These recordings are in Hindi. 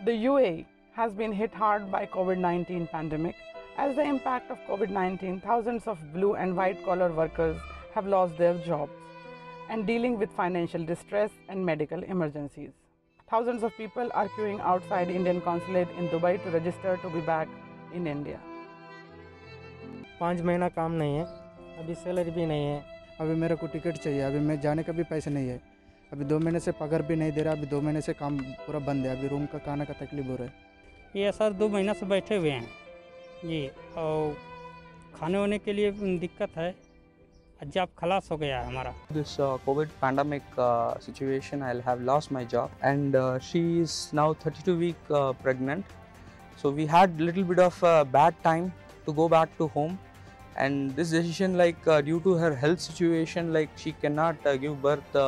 The UAE has been hit hard by COVID-19 pandemic. As the impact of COVID-19, thousands of blue and white collar workers have lost their jobs and dealing with financial distress and medical emergencies. Thousands of people are queuing outside Indian consulate in Dubai to register to be back in India. 5 महीना काम नहीं है, अभी सैलरी भी नहीं है। अभी मेरे को टिकट चाहिए, अभी मैं जाने का भी पैसे नहीं है। अभी 2 महीने से पगार भी नहीं दे रहा, अभी 2 महीने से काम पूरा बंद है। अभी रूम का खाने का तकलीफ हो रहा है। ये सर 2 महीना से बैठे हुए हैं जी, और खाने होने के लिए दिक्कत है। जॉब खलास हो गया है हमारा। This COVID pandemic situation, I'll have lost my job, and she is now 32 week pregnant. So we had little bit of bad time to go back to home, and this decision, like due to her health situation, like she cannot give birth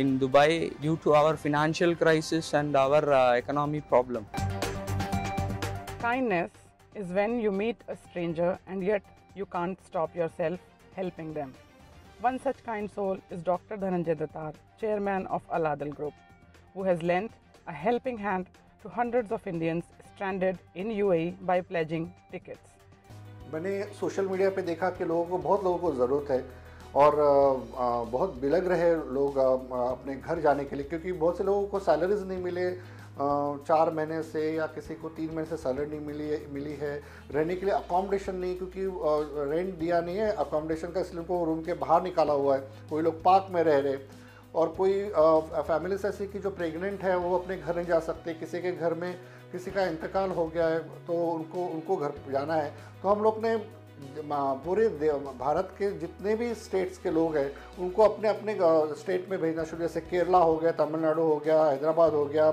in Dubai due to our financial crisis and our economy problem. Kindness is when you meet a stranger and yet you can't stop yourself helping them. One such kind soul is Dr. Dhananjay Datar, chairman of Al-Adil Group, who has lent a helping hand to hundreds of Indians stranded in UAE by pledging tickets. मैंने सोशल मीडिया पे देखा कि बहुत लोगों को ज़रूरत है और बहुत बिलग रहे लोग अपने घर जाने के लिए, क्योंकि बहुत से लोगों को सैलरीज नहीं मिले 4 महीने से, या किसी को 3 महीने से सैलरी नहीं मिली है। रहने के लिए अकोमोडेशन नहीं, क्योंकि रेंट दिया नहीं है अकोमोडेशन का, इसलिए उनको रूम के बाहर निकाला हुआ है। कोई लोग पार्क में रह रहे, और कोई फैमिलीज ऐसी कि जो प्रेग्नेंट है वो अपने घर नहीं जा सकते, किसी के घर में किसी का इंतकाल हो गया है तो उनको घर जाना है। तो हम लोग ने पूरे भारत के जितने भी स्टेट्स के लोग हैं उनको अपने अपने स्टेट में भेजना शुरू, जैसे केरला हो गया, तमिलनाडु हो गया, हैदराबाद हो गया,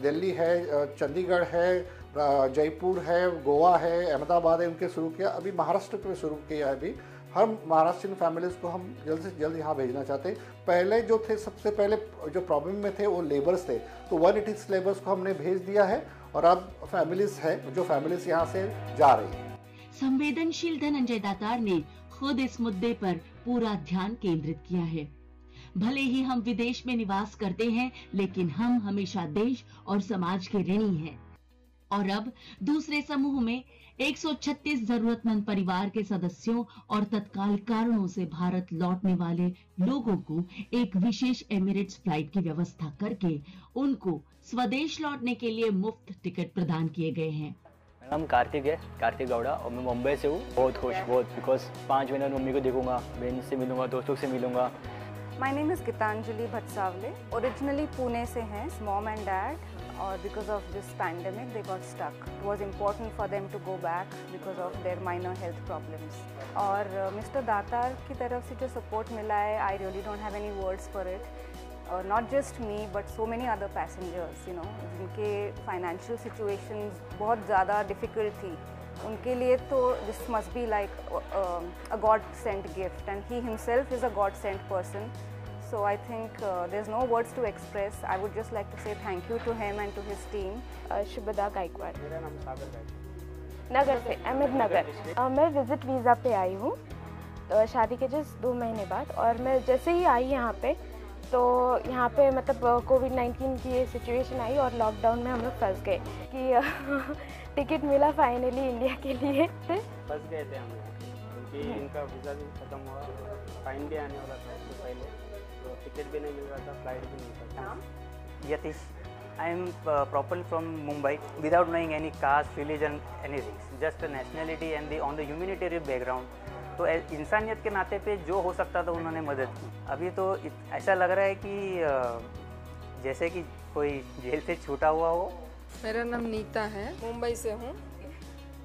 दिल्ली है, चंडीगढ़ है, जयपुर है, गोवा है, अहमदाबाद है, उनके शुरू किया। अभी महाराष्ट्र में शुरू किया है। अभी हम महाराष्ट्रियन फैमिलीज़ को हम जल्द से जल्द यहाँ भेजना चाहते हैं। पहले जो थे, सबसे पहले जो प्रॉब्लम में थे वो लेबर्स थे, तो 186 लेबर्स को हमने भेज दिया है, और अब फैमिलीज़ है जो फैमिलीज़ यहाँ से जा रही है। संवेदनशील धनंजय दातार ने खुद इस मुद्दे पर पूरा ध्यान केंद्रित किया है। भले ही हम विदेश में निवास करते हैं, लेकिन हम हमेशा देश और समाज के ऋणी हैं। और अब दूसरे समूह में 136 जरूरतमंद परिवार के सदस्यों और तत्काल कारणों से भारत लौटने वाले लोगों को एक विशेष एमिरेट्स फ्लाइट की व्यवस्था करके उनको स्वदेश लौटने के लिए मुफ्त टिकट प्रदान किए गए हैं। मेरा नाम कार्तिक है, कार्तिक गौड़ा, और मैं मुंबई से हूँ। बहुत खुश, बहुत, बिकॉज 5 महीने मम्मी को देखूंगा, बहन से मिलूंगा, दोस्तों से मिलूंगा। My name is Gitanjali Bhatsavle. Originally Pune se hain, mom and dad, or because of this pandemic they got stuck. It was important for them to go back because of their minor health problems. और Mr. Datar की तरफ से जो support मिला है, I really don't have any words for it. Not just me, but so many other passengers, you know, जिनके financial situations बहुत ज़्यादा difficult थी, उनके लिए तो this must be like a God-sent gift, and he himself is a God-sent person. So I think there's no words to express. I would just like to say thank you to him and to his team. Shubhada Gaekwad, मेरा नाम सागर गायकवाड़, नगर से, अहमदनगर। मैं विजिट वीज़ा पे आई हूँ शादी के जस्ट 2 महीने बाद, और मैं जैसे ही आई यहाँ पे, तो यहाँ पे मतलब कोविड-19 की ये सिचुएशन आई और लॉकडाउन में हम लोग फंस गए कि टिकट मिला फाइनली इंडिया के लिए। फंस गए थे हम लोग, क्योंकि इनका वीज़ा भी ख़त्म हुआ, फाइन भी आने वाला था इससे पहले, तो टिकट भी नहीं मिल रहा था, फ्लाइट भी नहीं था। Yatish, I am properly from Mumbai, without knowing any caste, religion, anything, just a nationality and on the humanitarian background. तो इंसानियत के नाते पे जो हो सकता था उन्होंने मदद की। अभी तो ऐसा लग रहा है कि जैसे कि कोई जेल से छूटा हुआ हो। मेरा नाम नीता है, मुंबई से हूँ।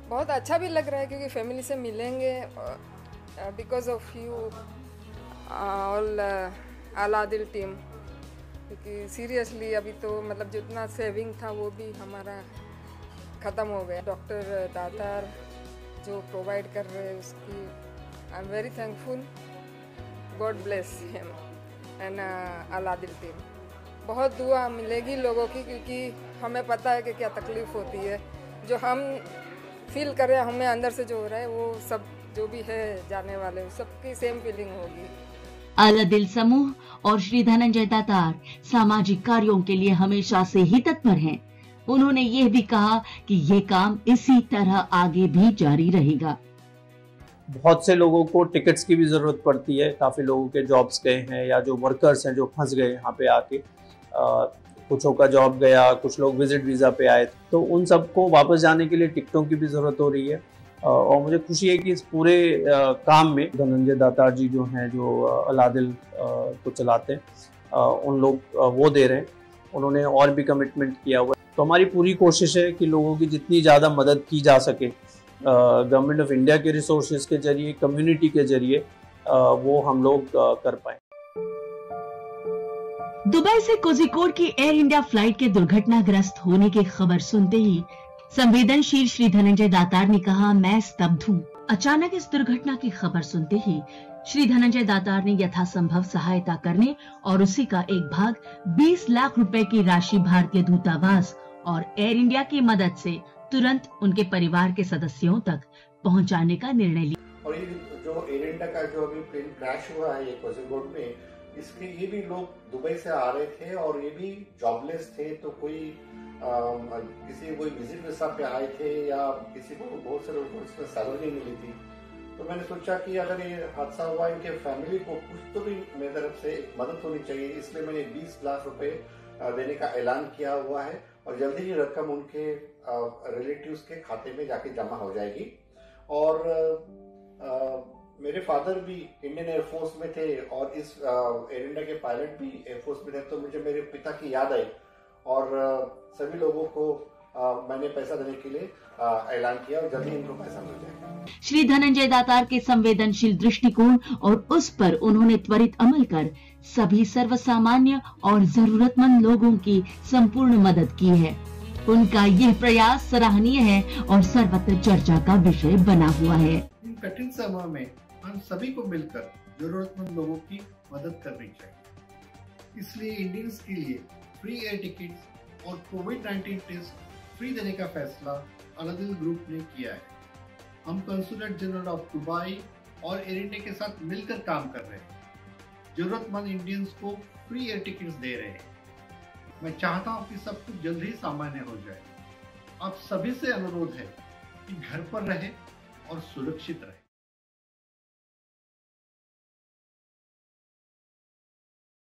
बहुत अच्छा भी लग रहा है क्योंकि फैमिली से मिलेंगे, because of you all Al-Adil team, क्योंकि सीरियसली अभी तो मतलब जितना सेविंग था वो भी हमारा ख़त्म हो गया। डॉक्टर दातार जो प्रोवाइड कर रहे हैं उसकी I am very thankful. God bless him and Al-Adil team. बहुत दुआ मिलेगी लोगों की, क्योंकि हमें पता है कि क्या तकलीफ़ होती है, जो हम फील कर रहे हैं, हमें अंदर से जो हो रहा है, वो सब जो भी है जाने वाले सबकी सेम फीलिंग होगी। अल-आदिल समूह और श्री धनंजय दातार सामाजिक कार्यों के लिए हमेशा से ही तत्पर हैं। उन्होंने यह भी कहा कि ये काम इसी तरह आगे भी जारी रहेगा। बहुत से लोगों को टिकट्स की भी ज़रूरत पड़ती है, काफ़ी लोगों के जॉब्स गए हैं या जो वर्कर्स हैं जो फंस गए यहाँ पे आके, कुछों का जॉब गया, कुछ लोग विजिट वीज़ा पे आए, तो उन सबको वापस जाने के लिए टिकटों की भी ज़रूरत हो रही है। और मुझे खुशी है कि इस पूरे काम में धनंजय दातार जी जो हैं, जो अलादिल को चलाते हैं, उन लोग वो दे रहे हैं, उन्होंने और भी कमिटमेंट किया हुआ है। तो हमारी पूरी कोशिश है कि लोगों की जितनी ज़्यादा मदद की जा सके गवर्नमेंट ऑफ इंडिया के रिसोर्सेज के जरिए, कम्युनिटी के जरिए, वो हम लोग कर पाए। दुबई से कोझिकोड की एयर इंडिया फ्लाइट के दुर्घटनाग्रस्त होने की खबर सुनते ही संवेदनशील श्री धनंजय दातार ने कहा, मैं स्तब्ध हूँ। अचानक इस दुर्घटना की खबर सुनते ही श्री धनंजय दातार ने यथासंभव सहायता करने और उसी का एक भाग 20 लाख रुपए की राशि भारतीय दूतावास और एयर इंडिया की मदद से तुरंत उनके परिवार के सदस्यों तक पहुंचाने का निर्णय लिया। और ये जो एयर इंडिया का जो अभी प्लेन क्रैश हुआ है कोझिकोड में, इसके ये भी लोग दुबई से आ रहे थे और ये भी जॉबलेस थे, तो कोई विजिट वीजा पे आए थे या किसी को, बहुत से लोगों को इसमें सैलरी मिली थी। तो मैंने सोचा कि अगर ये हादसा हुआ, इनके फैमिली को कुछ तो भी मेरी तरफ से मदद होनी चाहिए, इसलिए मैंने 20 लाख रुपए देने का ऐलान किया हुआ है और जल्दी ही रकम उनके रिलेटिव्स के खाते में जाके जमा हो जाएगी। और मेरे फादर भी इंडियन एयरफोर्स में थे और इस एयर इंडिया के पायलट भी एयरफोर्स में थे, तो मुझे मेरे पिता की याद आई और सभी लोगों को मैंने पैसा देने के लिए ऐलान किया और जल्दी इनको पैसा मिल जाएगा। श्री धनंजय दातार के संवेदनशील दृष्टिकोण और उस पर उन्होंने त्वरित अमल कर सभी सर्वसामान्य और जरूरतमंद लोगों की संपूर्ण मदद की है। उनका यह प्रयास सराहनीय है और सर्वत्र चर्चा का विषय बना हुआ है। इन कठिन समय में हम सभी को मिलकर जरूरतमंद लोगों की मदद करनी चाहिए। इसलिए इंडियंस के लिए फ्री एयर टिकट्स और कोविड-19 टेस्ट फ्री देने का फैसला अलादिल ग्रुप ने किया है। हम कंसुलेट जनरल ऑफ दुबई और एयर इंडिया के साथ मिलकर काम कर रहे हैं, जरूरतमंद इंडियंस को फ्री एयर टिकट्स दे रहे हैं। मैं चाहता हूं कि सब कुछ जल्द ही सामान्य हो जाए। आप सभी से अनुरोध है कि घर पर रहें और सुरक्षित रहें।